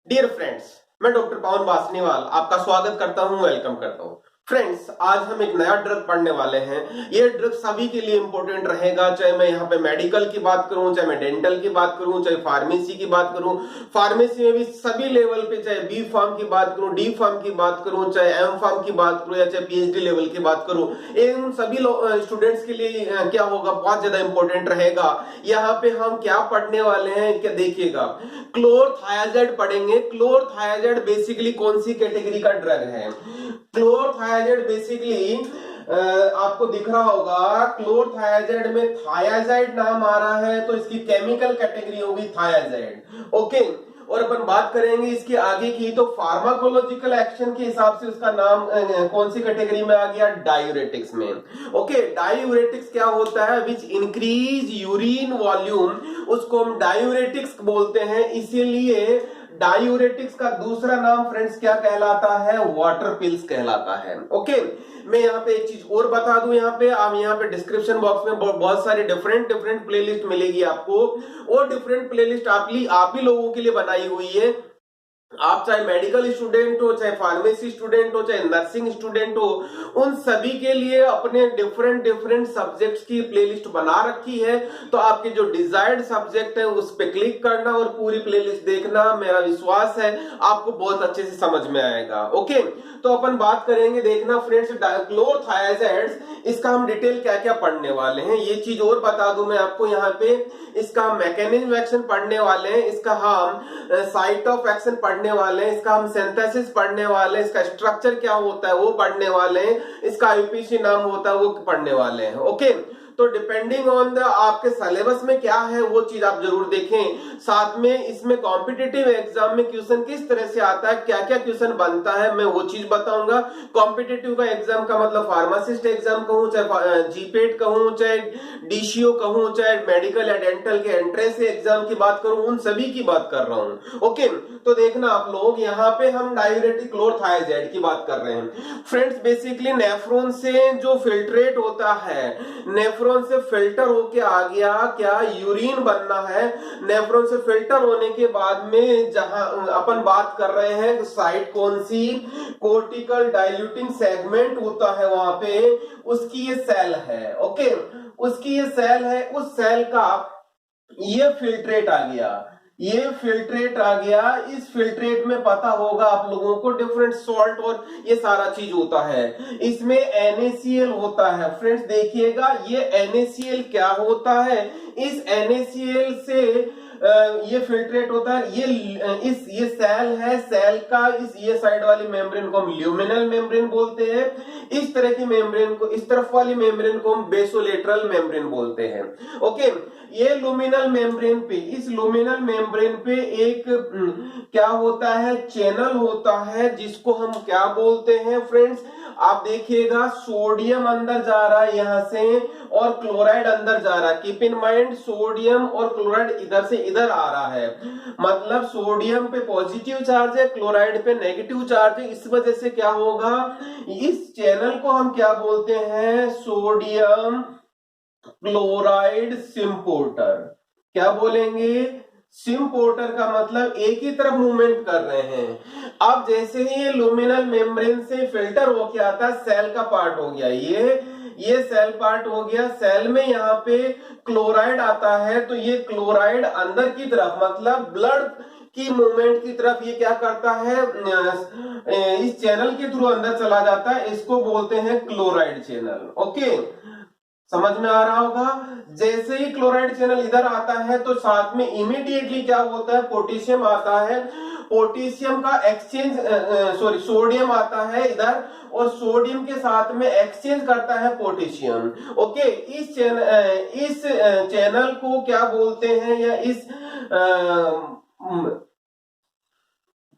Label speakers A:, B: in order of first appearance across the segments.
A: Dear friends, मैं doctor पवन बासनीवाल आपका स्वागत करता हूं, वेलकम करता हूं। फ्रेंड्स, आज हम एक नया ड्रग पढ़ने वाले हैं। ये ड्रग सभी के लिए इंपॉर्टेंट रहेगा, चाहे मैं यहाँ पे मेडिकल की बात करूं, चाहे मैं डेंटल की बात करूं, चाहे फार्मेसी की बात करूं। फार्मेसी में भी सभी लेवल पे, चाहे बी फार्म की बात करूं, डी फार्म की बात करूं, चाहे एम फार्म की बात करूं या चाहे पीएचडी लेवल की बात करूं, इन सभी स्टूडेंट्स के लिए क्या होगा, बहुत ज्यादा इंपॉर्टेंट रहेगा। यहाँ पे हम क्या पढ़ने वाले हैं, क्या देखिएगा, क्लोरथायाजाइड पढ़ेंगे। क्लोरथायाजाइड बेसिकली कौन सी कैटेगरी का ड्रग है? क्लोरथायाजाइड बेसिकली आपको दिख रहा होगा, क्लोरथायाजाइड में थायाजाइड नाम आ रहा है, तो इसकी केमिकल कैटेगरी होगी थायाजाइड। ओके, और अपन बात करेंगे इसके आगे की, तो फार्माकोलॉजिकल एक्शन के हिसाब से उसका नाम कौन सी कैटेगरी में आ गया? डायूरेटिक्स में। ओके, डायूरेटिक्स क्या होता है? विच इंक्रीज यूरिन वॉल्यूम, उसको हम डायूरेटिक्स बोलते हैं। इसीलिए डायूरेटिक्स का दूसरा नाम फ्रेंड्स क्या कहलाता है? वाटर पिल्स कहलाता है। ओके, मैं यहाँ पे एक चीज और बता दूं, यहाँ पे आप यहाँ पे डिस्क्रिप्शन बॉक्स में बहुत सारी डिफरेंट प्लेलिस्ट मिलेगी आपको। और डिफरेंट प्लेलिस्ट आप ही लोगों के लिए बनाई हुई है। आप चाहे मेडिकल स्टूडेंट हो, चाहे फार्मेसी स्टूडेंट हो, चाहे नर्सिंग स्टूडेंट हो, उन सभी के लिए अपने डिफरेंट सब्जेक्ट्स की प्लेलिस्ट बना रखी है। तो आपके जो डिजायर्ड सब्जेक्ट है उस पे क्लिक करना और पूरी प्लेलिस्ट देखना। मेरा विश्वास है आपको बहुत अच्छे से समझ में आएगा। ओके, तो अपन बात करेंगे, देखना फ्रेंड्स, क्लोरथायाजाइड्स, इसका हम डिटेल क्या क्या पढ़ने वाले हैं। ये चीज और बता दूं मैं आपको, यहाँ पे इसका मैकेनिज्म एक्शन पढ़ने वाले हैं, इसका हम साइट ऑफ एक्शन पढ़ने वाले हैं, इसका हम सिंथेसिस पढ़ने वाले हैं, इसका स्ट्रक्चर क्या होता है वो पढ़ने वाले हैं, इसका आईपीसी नाम होता है वो पढ़ने वाले हैं। ओके, तो डिपेंडिंग ऑन द आपके सिलेबस में क्या है वो चीज आप जरूर देखें। साथ में इसमें कॉम्पिटिटिव एग्जाम में क्वेश्चन किस तरह से आता है, क्या क्या क्वेश्चन बनता है, मैं वो चीज बताऊंगा। कॉम्पिटिटिव का एग्जाम का मतलब फार्मासिस्ट एग्जाम कहूं, चाहे जीपेट कहूं, चाहे डीसीओ कहूं, चाहे मेडिकल या डेंटल के एंट्रेंस एग्जाम की बात करूं, उन सभी की बात कर रहा हूं। ओके, तो देखना आप लोग, यहाँ पे हम डायूरेटिक क्लोरथायाजाइड की बात कर रहे हैं। फ्रेंड्स, बेसिकली नेफ्रॉन से जो फिल्ट्रेट होता है, नेफ्रॉन से फिल्टर होके आ गया, क्या यूरिन बनना है। नेफ्रॉन से फिल्टर होने के बाद में जहां अपन बात कर रहे हैं, साइट कौन सी? कोर्टिकल डाइल्यूटिंग सेगमेंट होता है, वहां पे उसकी ये सेल है। ओके, उसकी ये सेल है, उस सेल का ये फिल्ट्रेट आ गया, ये फिल्ट्रेट आ गया। इस फिल्ट्रेट में पता होगा आप लोगों को डिफरेंट सॉल्ट और ये सारा चीज होता है। इसमें NaCl होता है। फ्रेंड्स देखिएगा, ये NaCl क्या होता है? इस NaCl से ये फिल्ट्रेट होता है। ये सेल है, सेल का ये साइड वाली मेम्ब्रेन को हम ल्यूमिनल मेम्ब्रेन बोलते हैं। इस तरह की मेम्ब्रेन को, इस तरफ वाली मेम्ब्रेन को हम बेसोलेटरल मेम्ब्रेन बोलते हैं। ओके, ये लुमिनल मेम्ब्रेन पे, इस लुमिनल मेम्ब्रेन पे एक क्या होता है? चैनल होता है, जिसको हम क्या बोलते हैं फ्रेंड्स? आप देखिएगा, सोडियम अंदर जा रहा है यहां से और क्लोराइड अंदर जा रहा है। कीप इन माइंड, सोडियम और क्लोराइड इधर से इधर आ रहा है, मतलब सोडियम पे पॉजिटिव चार्ज है, क्लोराइड पे नेगेटिव चार्ज है। इस वजह से क्या होगा, इस चैनल को हम क्या बोलते हैं? Sodium chloride symporter. क्या बोलेंगे? सिम्पोर्टर का मतलब एक ही तरफ मूवमेंट कर रहे हैं। अब जैसे ही ये लुमिनल मेम्ब्रेन से फिल्टर होके आता है, सेल का पार्ट हो गया, ये सेल पार्ट हो गया। सेल में यहाँ पे क्लोराइड आता है, तो ये क्लोराइड अंदर की तरफ, मतलब ब्लड की मूवमेंट की तरफ ये क्या करता है? इस चैनल के थ्रू अंदर चला जाता है। इसको बोलते हैं क्लोराइड चैनल। ओके, समझ में आ रहा होगा। जैसे ही क्लोराइड चैनल इधर आता है, तो साथ में इमीडिएटली क्या होता है? पोटेशियम आता है। पोटेशियम का एक्सचेंज, सोडियम आता है इधर, और सोडियम के साथ में एक्सचेंज करता है पोटेशियम। ओके, इस चैनल को क्या बोलते हैं, या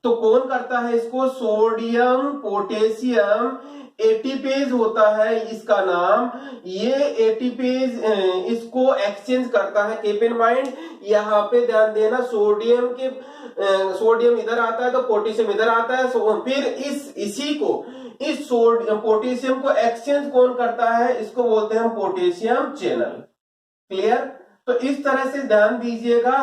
A: तो कौन करता है इसको? सोडियम पोटेशियम एटीपेज होता है इसका नाम। ये एटीपेज इसको एक्सचेंज करता है। कीप इन माइंड, यहाँ पे ध्यान देना, सोडियम इधर आता है तो पोटेशियम इधर आता है। फिर इस पोटेशियम को एक्सचेंज कौन करता है? इसको बोलते हैं पोटेशियम चैनल। क्लियर? तो इस तरह से ध्यान दीजिएगा,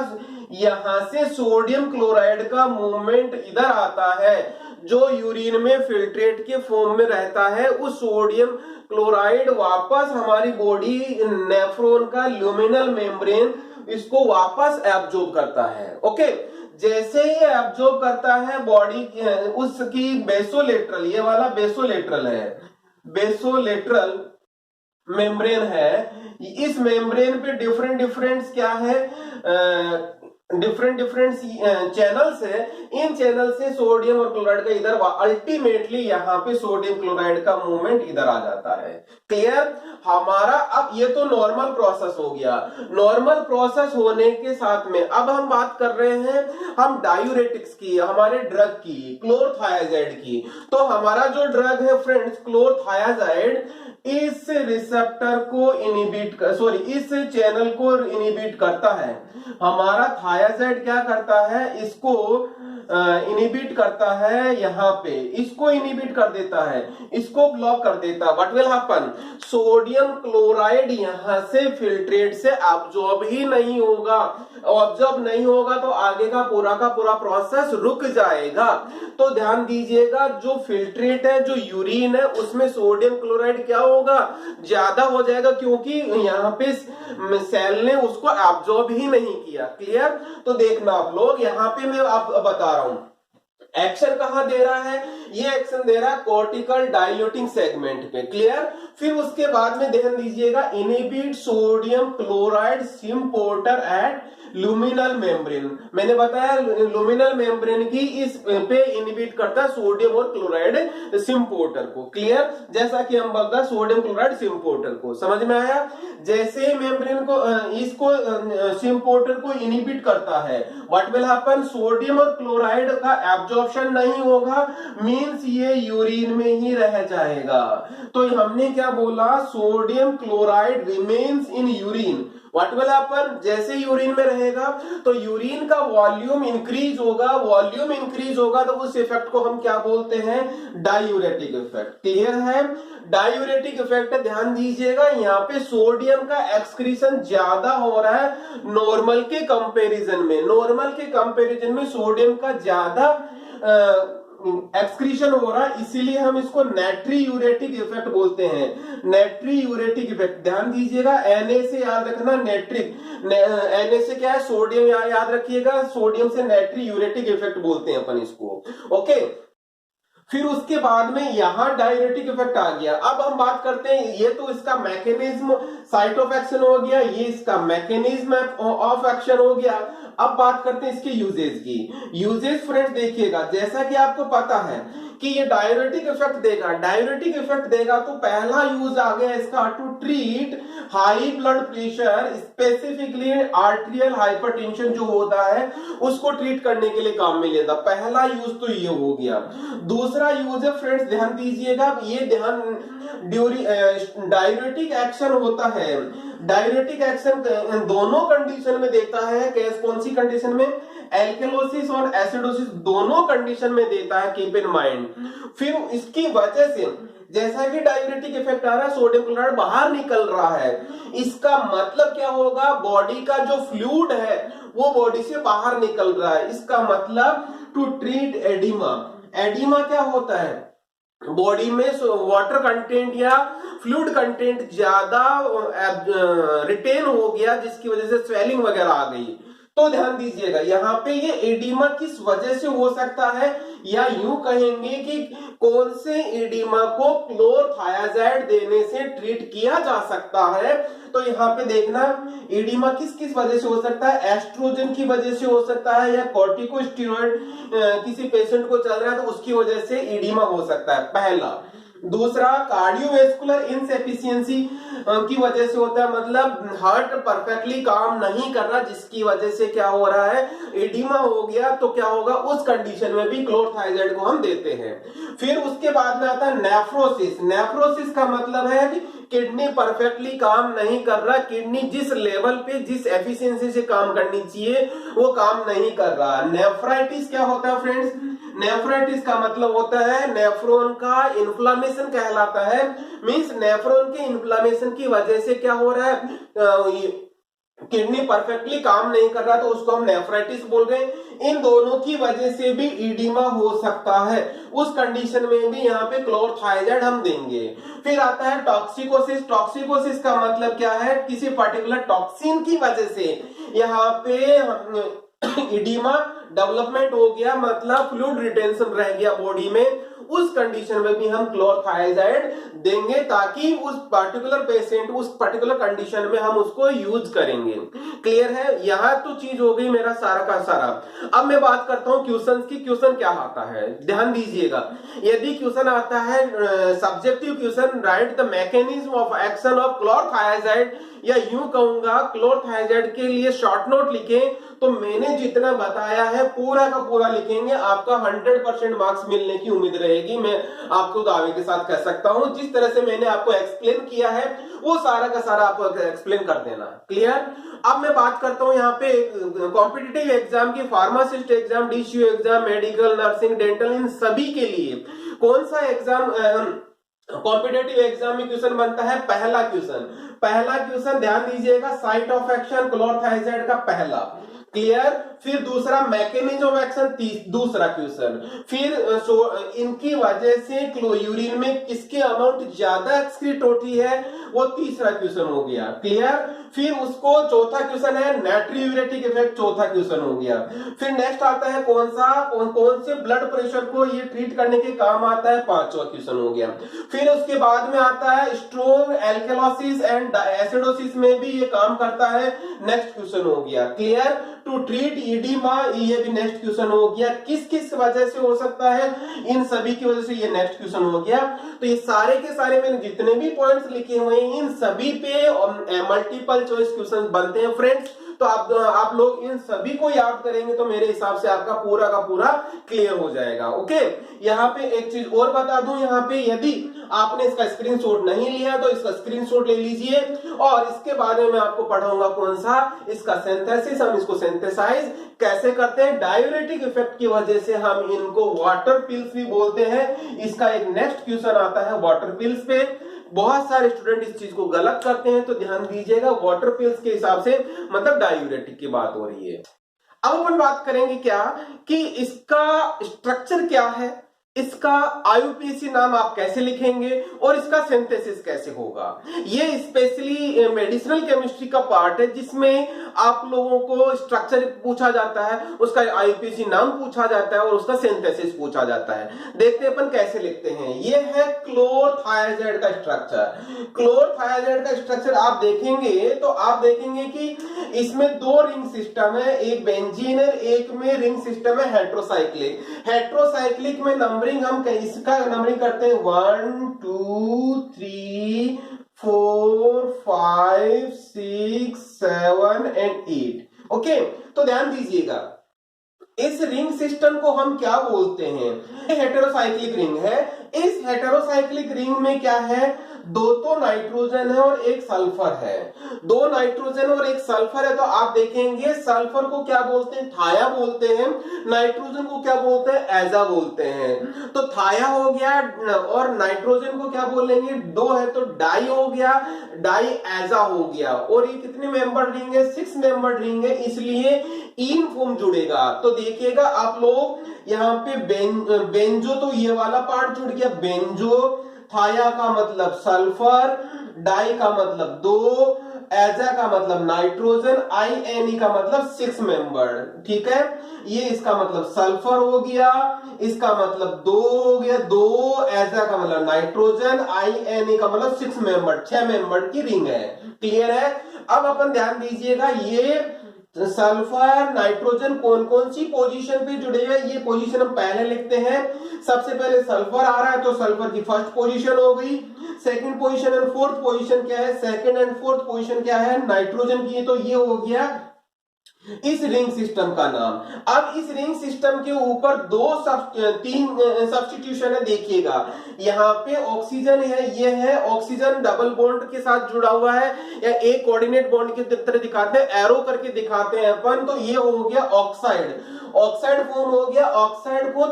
A: यहां से सोडियम क्लोराइड का मूवमेंट इधर आता है, जो यूरिन में फिल्ट्रेट के फॉर्म में रहता है, उस सोडियम क्लोराइड वापस हमारी बॉडी नेफ्रॉन का ल्यूमिनल मेम्ब्रेन इसको वापस एब्जॉर्ब करता है। ओके, जैसे ही एब्जॉर्ब करता है बॉडी उसकी बेसोलेटरल, ये वाला बेसोलेटरल है, बेसोलेटरल मेम्ब्रेन है, इस मेम्ब्रेन पे डिफरेंट डिफरेंट क्या है, डिफरेंट डिफरेंट चैनल्स है, इन चैनल से सोडियम और क्लोराइड का इधर, अल्टीमेटली यहाँ पे सोडियम क्लोराइड का मूवमेंट इधर आ जाता है। क्लियर? हमारा अब ये तो नॉर्मल प्रोसेस हो गया। नॉर्मल प्रोसेस होने के साथ में अब हम बात कर रहे हैं हम डायूरेटिक्स की, हमारे ड्रग की, क्लोरथायाजाइड की। तो हमारा जो ड्रग है फ्रेंड्स क्लोरथायाजाइड, इस रिसेप्टर को इनहिबिट इस चैनल को इनहिबिट करता है। हमारा थायाजाइड क्या करता है, इसको इनहिबिट करता है, यहाँ पे इसको इनहिबिट कर देता है, इसको ब्लॉक कर देता है। What will happen, sodium chloride यहां से फिल्ट्रेट से अब्जॉर्ब ही नहीं होगा। ऑब्जॉर्ब नहीं होगा तो आगे का पूरा प्रोसेस रुक जाएगा। तो ध्यान दीजिएगा, जो फिल्ट्रेट है, जो यूरिन है, उसमें सोडियम क्लोराइड क्या होगा, ज्यादा हो जाएगा, क्योंकि यहाँ पे सेल ने उसको एब्जॉर्ब ही नहीं किया। क्लियर? तो देखना आप लोग, यहाँ पे मैं आप बता रहा हूं एक्शन कहां दे रहा है, ये एक्शन दे रहा है कॉर्टिकल डाइल्यूटिंग सेगमेंट पे। क्लियर? फिर उसके बाद में ध्यान दीजिएगा, inhibit sodium chloride symporter at luminal membrane. मैंने बताया लुमिनल मेम्ब्रेन की इस पे इनहिबिट करता है सोडियम और क्लोराइड सिम्पोर्टर को। क्लियर? जैसा कि हम बोलता है सोडियम क्लोराइड सिम्पोर्टर को, समझ में आया? जैसे मेम्ब्रेन को इसको सिम्पोर्टर को इनहिबिट करता है, व्हाट विल हैपन, सोडियम और क्लोराइड का एब्जॉर्प्शन नहीं होगा, मींस ये यूरिन में ही रह जाएगा। तो हमने क्या बोला, sodium chloride remains in urine. What will happen, जैसे यूरिन में रहेगा तो यूरिन का वॉल्यूम इंक्रीज होगा, वॉल्यूम इंक्रीज होगा तो उस इफेक्ट को हम क्या बोलते हैं, डायूरेटिक इफेक्ट। क्लियर है? डायूरेटिक इफेक्ट, ध्यान दीजिएगा, यहाँ पे सोडियम का एक्सक्रीशन ज्यादा हो रहा है नॉर्मल के कंपैरिजन में। नॉर्मल के कंपैरिजन में सोडियम का ज्यादा एक्सक्रीशन हो रहा है, इसीलिए हम इसको नाइट्रियूरेटिक इफेक्ट बोलते हैं। नाइट्रियूरेटिक इफेक्ट, ध्यान दीजिएगा, Na से याद रखना, नाइट्रिक, Na से क्या है, सोडियम, याद रखिएगा, सोडियम से नाइट्रियूरेटिक इफेक्ट बोलते हैं अपन इसको। ओके, फिर उसके बाद में यहां डायूरेटिक इफेक्ट आ गया। अब हम बात करते हैं, ये तो इसका मैकेनिज्म, साइट ऑफ एक्शन हो गया, ये इसका मैकेनिज्म ऑफ एक्शन हो गया। अब बात करते हैं इसके यूजेज की। यूजेज फ्रेंड्स देखिएगा, जैसा कि आपको पता है कि ये डायूरेटिक इफेक्ट देगा, डायूरेटिक इफेक्ट देगा तो पहला यूज आ गया इसका, to treat high blood pressure, specifically arterial hypertension जो होता है उसको ट्रीट करने के लिए काम में लेता। पहला यूज तो ये हो गया। दूसरा यूज है फ्रेंड्स, ध्यान दीजिएगा, ये ध्यान डायूरेटिक एक्शन होता है, डायूरेटिक एक्शन दोनों कंडीशन में देता है। कौन सी कंडीशन में, एल्केलोसिस और एसिडोसिस दोनों कंडीशन में देता है, कीप इन माइंड। फिर इसकी वजह से जैसा कि डायूरेटिक इफेक्ट आ रहा है, सोडियम क्लोराइड बाहर निकल रहा है, इसका मतलब क्या होगा, बॉडी का जो फ्लूइड है वो बॉडी से बाहर निकल रहा है। इसका मतलब टू ट्रीट एडिमा। एडिमा क्या होता है, बॉडी में वाटर कंटेंट या फ्लूइड कंटेंट ज्यादा रिटेन हो गया, जिसकी वजह से स्वेलिंग वगैरह आ गई। तो ध्यान दीजिएगा, यहाँ पे ये एडिमा किस वजह से हो सकता है, या यूं कहेंगे कि कौन से एडिमा को क्लोरथायाजाइड देने से ट्रीट किया जा सकता है। तो यहाँ पे देखना, एडिमा किस किस वजह से हो सकता है, एस्ट्रोजन की वजह से हो सकता है, या कॉर्टिकोस्टेरॉइड किसी पेशेंट को चल रहा है तो उसकी वजह से एडिमा हो सकता है, पहला। दूसरा, कार्डियोवैस्कुलर इनसफिशियंसी की वजह से होता है, मतलब हार्ट परफेक्टली काम नहीं कर रहा, जिसकी वजह से क्या हो रहा है, एडिमा हो गया। तो क्या होगा, उस कंडीशन में भी क्लोरथायाजाइड को हम देते हैं। फिर उसके बाद में आता है नेफ्रोसिस। नेफ्रोसिस का मतलब है कि किडनी परफेक्टली काम नहीं कर रहा, किडनी जिस लेवल पे, जिस एफिशिएंसी से काम करनी चाहिए वो काम नहीं कर रहा। नेफ्राइटिस क्या होता है फ्रेंड्स, नेफ्राइटिस का मतलब होता है नेफ्रॉन का इन्फ्लामेशन कहलाता है। मींस नेफ्रॉन के इन्फ्लामेशन की वजह से क्या हो रहा है, किडनी परफेक्टली काम नहीं कर रहा तो उसको हम नेफ्राइटिस बोल रहे हैं। इन दोनों की वजह से भी इडिमा हो सकता है, उस कंडीशन में भी यहाँ पे क्लोरथाइजाइड हम देंगे। फिर आता है टॉक्सिकोसिस। टॉक्सिकोसिस का मतलब क्या है, किसी पर्टिकुलर टॉक्सिन की वजह से यहाँ पे इडिमा डेवलपमेंट हो गया, मतलब फ्लूइड रिटेंशन रह गया बॉडी में, उस कंडीशन में भी हम क्लोरथाइजाइड देंगे ताकि उस पर्टिकुलर पेशेंट उस पर्टिकुलर कंडीशन में हम उसको यूज करेंगे। क्लियर है, यहां तो चीज हो गई मेरा सारा का सारा। अब मैं बात करता हूं क्वेश्चन की। क्वेश्चन क्या आता है, ध्यान दीजिएगा। यदि क्वेश्चन आता है subjective question, write the mechanism of action of chlorothiazide, या यूं कहूंगा क्लोरथाइजाइड के लिए शॉर्ट नोट लिखें, तो मैंने जितना बताया है पूरा का पूरा लिखेंगे, आपका 100% मार्क्स मिलने की उम्मीद रहेगी। मैं आपको दावे के साथ कह सकता हूं, जिस तरह से मैंने आपको एक्सप्लेन किया है वो सारा का सारा आपको एक्सप्लेन कर देना। क्लियर। अब मैं बात करता हूं यहाँ पे कॉम्पिटिटिव एग्जाम की, pharmacist exam, DCU exam, medical, nursing, dental, इन सभी के लिए कौन सा एग्जाम कॉम्पिटिटिव एग्जाम में क्वेश्चन बनता है। पहला क्वेश्चन ध्यान दीजिएगा, साइट ऑफ एक्शन क्लोरथाइजाइड का पहला। क्लियर। फिर दूसरा मैकेनिज्म ऑफ एक्शन, दूसरा क्वेश्चन। फिर इनकी वजह से यूरिन में किसके अमाउंट ज्यादा एक्सक्रीट होती है, वो तीसरा क्वेश्चन हो गया। क्लियर। फिर उसको चौथा क्वेश्चन है नाइट्रियूरेटिक इफेक्ट, चौथा क्वेश्चन हो गया। फिर नेक्स्ट आता है कौन से ब्लड प्रेशर को ये ट्रीट करने के काम आता है, पांचवा क्वेश्चन हो गया। फिर उसके बाद में आता है स्ट्रोंग एल्केलोसिस एंड एसिडोसिस में भी ये काम करता है, नेक्स्ट क्वेश्चन हो गया। क्लियर। टू ट्रीट इडिमा, ये भी नेक्स्ट क्वेश्चन हो गया। किस किस वजह से हो सकता है, इन सभी की वजह से ये नेक्स्ट क्वेश्चन हो गया। तो ये सारे के सारे मैंने जितने भी पॉइंट्स लिखे हुए हैं, इन सभी पे मल्टीपल चॉइस क्वेश्चन बनते हैं फ्रेंड्स। तो आप लोग इन सभी को याद करेंगे तो मेरे हिसाब से आपका पूरा का पूरा क्लियर हो जाएगा। ओके। यहाँ पे एक चीज और बता दूं, यहाँ पे यदि आपने इसका स्क्रीनशॉट नहीं लिया तो इसका स्क्रीनशॉट ले लीजिए, और इसके बारे में आपको पढ़ाऊंगा कौन सा, इसका सिंथेसिस, हम इसको सिंथेसाइज कैसे करते हैं। डायूरेटिक इफेक्ट की वजह से हम इनको वाटर पिल्स भी बोलते हैं। इसका एक नेक्स्ट क्वेश्चन आता है वाटर पिल्स पे। बहुत सारे स्टूडेंट इस चीज को गलत करते हैं, तो ध्यान दीजिएगा, वाटर पिल्स के हिसाब से मतलब डायूरेटिक की बात हो रही है। अब अपन बात करेंगे क्या कि इसका स्ट्रक्चर क्या है, इसका आईयूपीएसी नाम आप कैसे लिखेंगे और इसका सिंथेसिस कैसे होगा। ये स्पेशली मेडिसिनल केमिस्ट्री का पार्ट है जिसमें आप लोगों को स्ट्रक्चर पूछा जाता है, उसका आईयूपीएसी नाम पूछा जाता है और उसका सिंथेसिस पूछा जाता है। देखते हैं अपन कैसे लिखते हैं। ये है क्लोरथाइजाइड का स्ट्रक्चर। क्लोरथाइजाइड का स्ट्रक्चर आप देखेंगे तो आप देखेंगे कि इसमें दो रिंग सिस्टम है, एक बेंजीन है, एक में रिंग सिस्टम है हेट्रोसाइक्लिक। हेट्रोसाइक्लिक में हम इसका नंबरिंग करते हैं 1 2 3 4 5 6 7 एंड 8। ओके। तो ध्यान दीजिएगा, इस रिंग सिस्टम को हम क्या बोलते हैं, हेटेरोसाइक्लिक रिंग है। इस हेटेरोसाइक्लिक रिंग में क्या है, दो तो नाइट्रोजन है और एक सल्फर है। दो नाइट्रोजन और एक सल्फर है, तो आप देखेंगे सल्फर को क्या बोलते हैं, थाया बोलते हैं। नाइट्रोजन को क्या बोलते हैं, एजा बोलते हैं। तो थाया हो गया, और नाइट्रोजन को क्या बोलेंगे, दो है तो डाई हो गया, डाई एजा हो गया। और ये कितने मेंबर रिंग है, 6 मेंबर रिंग है, इसलिए इन फॉर्म जुड़ेगा। तो देखिएगा आप लोग यहाँ पे बेंजो, तो ये वाला पार्ट जुड़ गया बेंजो, थाया का मतलब सल्फर, डाई का मतलब दो, एजा का मतलब नाइट्रोजन, आईएनई का मतलब 6 मेंबर। ठीक है, ये इसका मतलब सल्फर हो गया, इसका मतलब दो हो गया, दो, एजा का मतलब नाइट्रोजन, आईएनई का मतलब 6 मेंबर, 6 मेंबर की रिंग है। क्लियर है। अब अपन ध्यान दीजिएगा, ये सल्फर नाइट्रोजन कौन कौन सी पोजीशन पे जुड़े हैं, ये पोजीशन हम पहले लिखते हैं। सबसे पहले सल्फर आ रहा है तो सल्फर की फर्स्ट पोजीशन हो गई। Second position and fourth position क्या है, सेकंड एंड फोर्थ पोजीशन क्या है, नाइट्रोजन की, तो ये हो गया इस रिंग सिस्टम का नाम। अब इस रिंग सिस्टम के ऊपर तीन सब्स्टिट्यूशन है। देखिएगा यहाँ पे ऑक्सीजन है, ये है ऑक्सीजन डबल बॉन्ड के साथ जुड़ा हुआ है, या एक कोऑर्डिनेट बॉन्ड की तरह दिखाते हैं, एरो करके दिखाते हैं अपन, तो ये हो गया ऑक्साइड। ऑक्साइड फॉर्म हो गया, ऑक्साइड को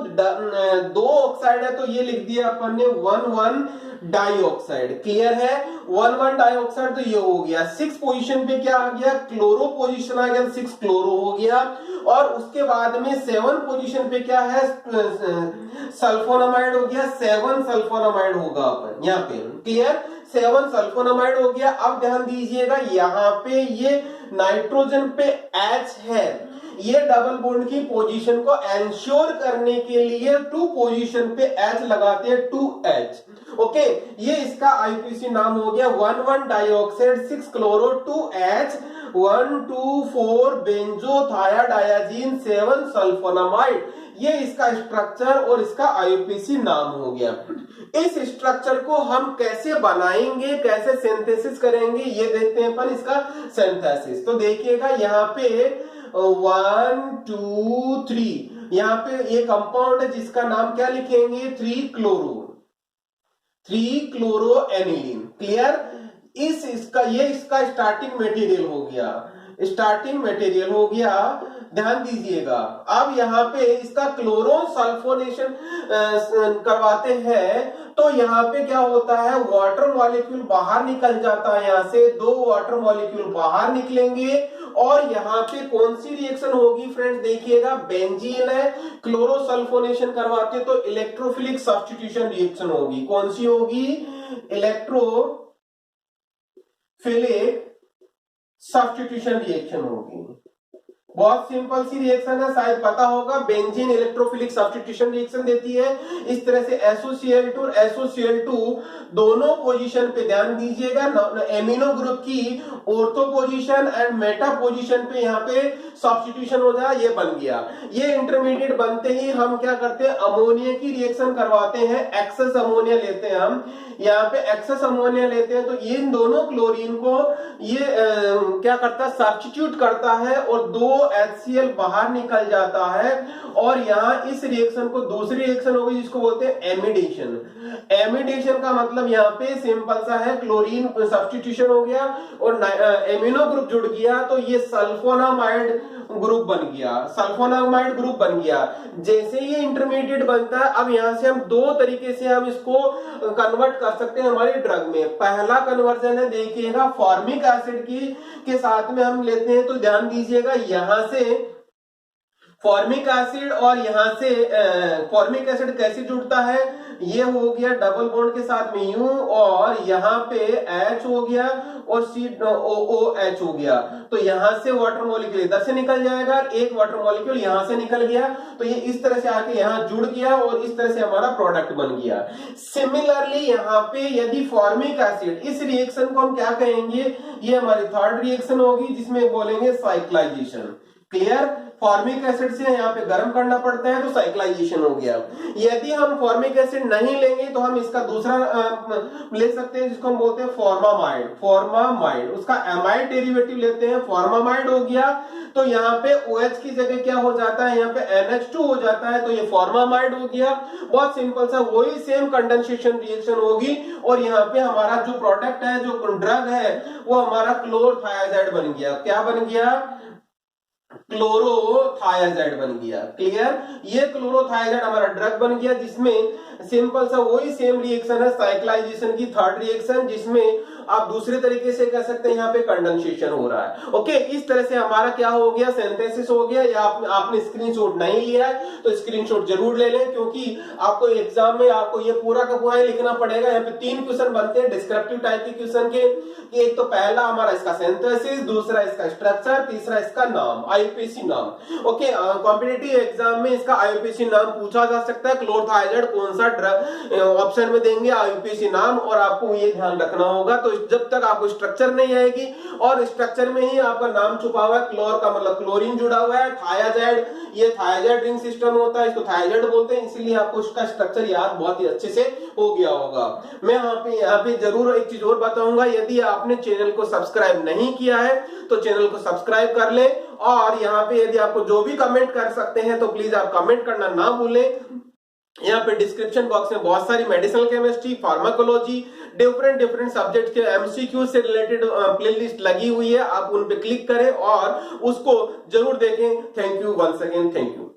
A: दो ऑक्साइड है तो ये लिख दिया अपन ने 1,1 डाइऑक्साइड। क्लियर है, 1,1 डाइऑक्साइड तो ये हो गया। 6 पोजीशन पे क्या आ गया, क्लोरो पोजीशन आ गया, 6 क्लोरो हो गया। और उसके बाद में 7 पोजीशन पे क्या है, सल्फोनामाइड हो गया, 7 सल्फोनामाइड होगा अपन यहाँ पे। क्लियर, 7 सल्फोनामाइड हो गया। अब ध्यान दीजिएगा यहाँ पे ये नाइट्रोजन पे H है, ये डबल बॉन्ड की पोजीशन को एंश्योर करने के लिए 2 पोजीशन पे H लगाते हैं, 2H। ओके, ये इसका आईपीसी नाम हो गया 1,1 डाइऑक्साइड 6 क्लोरो 2H 1,2,4 बेंजोथायाडायाजीन 7 सल्फोनामाइड। ये इसका स्ट्रक्चर और इसका आईपीसी नाम हो गया। इस स्ट्रक्चर को हम कैसे बनाएंगे, कैसे सिंथेसिस करेंगे, ये देखते हैं अपन इसका सिंथेसिस। तो देखिएगा यहाँ पे 1 2 3 यहाँ पे ये कंपाउंड है जिसका नाम क्या लिखेंगे, 3 क्लोरो एनिलीन। क्लियर, इसका स्टार्टिंग मटेरियल हो गया, स्टार्टिंग मटेरियल हो गया। ध्यान दीजिएगा, अब यहाँ पे इसका क्लोरो सल्फोनेशन करवाते हैं तो यहाँ पे क्या होता है, वाटर मॉलिक्यूल बाहर निकल जाता है, यहाँ से 2 वाटर मॉलिक्यूल बाहर निकलेंगे। और यहाँ पे कौन सी रिएक्शन होगी फ्रेंड्स, देखिएगा बेंजीन है, क्लोरो सल्फोनेशन करवाते तो इलेक्ट्रोफिलिक सब्स्टिट्यूशन रिएक्शन होगी। कौन सी होगी, इलेक्ट्रोफिलिक सब्स्टिट्यूशन रिएक्शन होगी। बहुत सिंपल सी रिएक्शन है, शायद पता होगा, बेंजीन इलेक्ट्रोफिलिक सब्स्टिट्यूशन रिएक्शन देती है। इस तरह से SOCl2 और SOCl2 दोनों पोजीशन पे ध्यान दीजिएगा, एमिनो ग्रुप की ortho position and Meta position पे यहाँ पे सब्स्टिट्यूशन हो जाए, ये बन गया। ये इंटरमीडिएट बनते ही हम क्या करते हैं, अमोनिया की रिएक्शन करवाते हैं, एक्सेस अमोनिया लेते हैं हम, यहाँ पे एक्सेस अमोनिया लेते हैं तो इन दोनों क्लोरीन को ये क्या करता है, सब्स्टिट्यूट करता है और 2 HCl बाहर निकल जाता है। और यहाँ इस रिएक्शन को दूसरी रिएक्शन होगी जिसको बोलते हैं एमिडेशन। एमिडेशन का मतलब यहाँ पे सिंपल सा है, क्लोरीन सब्स्टिट्यूशन हो गया और एमिनो ग्रुप जुड़ गया तो ये सल्फोनामाइड ग्रुप बन गया, सल्फोनामाइड ग्रुप बन गया। जैसे ये इंटरमीडिएट बनता है, अब यहां से हम 2 तरीके से हम इसको कन्वर्ट कर सकते हैं हमारी ड्रग में। पहला कन्वर्जन है, देखिएगा फॉर्मिक एसिड के साथ में हम लेते हैं तो ध्यान दीजिएगा यहां से फॉर्मिक एसिड और यहां से फॉर्मिक एसिड कैसे जुड़ता है, ये हो गया डबल बॉन्ड के साथ में U और यहाँ पे H हो गया और COOH हो गया। तो यहां से वाटर मॉलिक्यूल इधर से निकल जाएगा, एक वाटर मॉलिक्यूल यहां से निकल गया तो ये इस तरह से आके यहाँ जुड़ गया और इस तरह से हमारा प्रोडक्ट बन गया। सिमिलरली यहाँ पे यदि फॉर्मिक एसिड, इस रिएक्शन को हम क्या कहेंगे, ये हमारी थर्ड रिएक्शन होगी जिसमें बोलेंगे साइक्लाइजेशन। क्लियर, फॉर्मिक एसिड से यहाँ पे गर्म करना पड़ता है तो साइक्लाइजेशन हो गया। यदि हम फॉर्मिक एसिड नहीं लेंगे तो हम इसका दूसरा ले सकते हैं जिसको हम बोलते हैं फॉर्मामाइड। उसका एमाइड डेरिवेटिव लेते हैं, फॉर्मामाइड हो गया तो यहाँ पे OH की जगह क्या हो जाता है, यहाँ पे NH2 हो जाता है तो ये फॉर्मामाइड हो गया। बहुत सिंपल सा वही सेम कंडेंसेशन रिएक्शन होगी और यहाँ पे हमारा जो प्रोडक्ट है, जो ड्रग है वो हमारा क्लोरोथायाजाइड बन गया। क्या बन गया, क्लोरोथायाजाइड बन गया। क्लियर, ये क्लोरोथायाजाइड हमारा ड्रग बन गया जिसमें सिंपल सा वही सेम रिएक्शन है, साइक्लाइजेशन की थर्ड रिएक्शन, जिसमें आप दूसरे तरीके से कह सकते हैं यहाँ पे कंडेंसेशन हो रहा है। ओके, इस तरह से हमारा क्या हो गया, सिंथेसिस हो गया। या आपने स्क्रीनशॉट नहीं लिया है तो स्क्रीनशॉट जरूर ले लें क्योंकि आपको एग्जाम में आपको ये पूरा का पूरा लिखना पड़ेगा। यहाँ पे 3 क्वेश्चन बनते हैं डिस्क्रिप्टिव टाइप के क्वेश्चन के। एक तो पहला हमारा इसका सिंथेसिस, दूसरा इसका स्ट्रक्चर, तीसरा इसका नाम, आईपीसी नाम। ओके, कॉम्पिटिटिव एग्जाम में इसका आईपीसी नाम पूछा जा सकता है। क्लोरोथायाजाइड कौन सा ड्रग ऑप्शन में देंगे, आईपीसी नाम, और आपको ये ध्यान रखना होगा। तो जब तक आपको स्ट्रक्चर नहीं आएगी और स्ट्रक्चर में ही आपका नाम छुपा हुआ है, क्लोर का मतलब क्लोरीन जुड़ा हुआ है, थायाजाइड, ये थायाजाइड रिंग सिस्टम होता है, इसको थायाजाइड बोलते हैं, इसीलिए आपको इसका स्ट्रक्चर याद बहुत ही अच्छे से हो गया होगा। मैं यहाँ पे जरूर एक चीज और बताऊंगा, यदि आपने चैनल को सब्सक्राइब नहीं किया है तो चैनल को सब्सक्राइब कर ले। और यहाँ पे यदि आपको जो भी कमेंट कर सकते हैं तो प्लीज आप कमेंट करना ना भूलें। यहाँ पे डिस्क्रिप्शन बॉक्स में बहुत सारी medicinal chemistry, pharmacology, different subject के MCQ से रिलेटेड प्लेलिस्ट लगी हुई है, आप उन पे क्लिक करें और उसको जरूर देखें। Thank you once again, thank you.